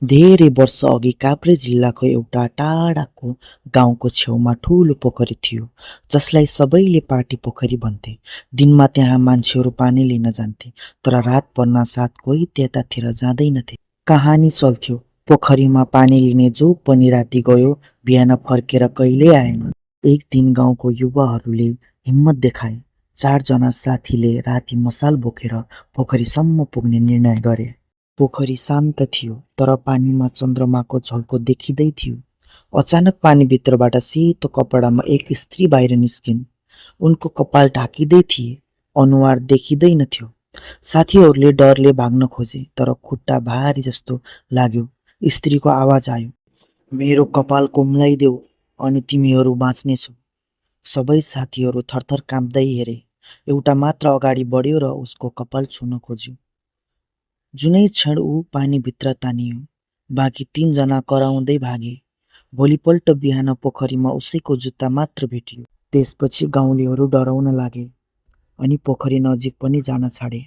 धेरै वर्ष अघि काभ्रे जिल्लाको एउटा टाढाको गाउँको छेउमा ठुलो पोखरी थियो, जसलाई सबैले पार्टी पोखरी भन्थे। दिनमा त्यहाँ मान्छेहरू पानी लिन जान्थे, तर रात पर्न साथ कोही त्यतातिर जाँदैनथे। कहानी चल्थ्यो, पोखरीमा पानी लिने जो पनि राति गयो, बिहान फर्केर कहिल्यै आएन। एक दिन गाउँको युवाहरूले हिम्मत देखाए। 4 जना साथीले राति मसाल बोकेर पोखरीसम्म पुग्ने निर्णय गरे। पोखरी शान्त थियो, तर पानीमा चन्द्रमाको झल्को देखिँदै थियो। अचानक पानीभित्रबाट सेतो कपडामा एक स्त्री बाहिर निस्किन्। उनको कपाल ढाकिँदै थिए, अनुहार देखिँदैनथ्यो। साथीहरूले डरले भाग्न खोजे, तर खुट्टा भारी जस्तो लाग्यो। स्त्रीको आवाज आयो, मेरो कपाल कुम्लाइदेऊ अनि तिमीहरू बाँच्नेछौ। सबै साथीहरू थरथर काँप्दै हेरे। एउटा मात्र अगाडि बढ्यो र उसको कपाल छुन खोज्यो। जुनै क्षण ऊ पानीभित्र तानियो। बाँकी 3 जना कराउँदै भागे। भोलिपल्ट बिहान पोखरीमा उसैको जुत्ता मात्र भेटियो। त्यसपछि गाउँलेहरू डराउन लागे अनि पोखरी नजिक पनि जान छाडे।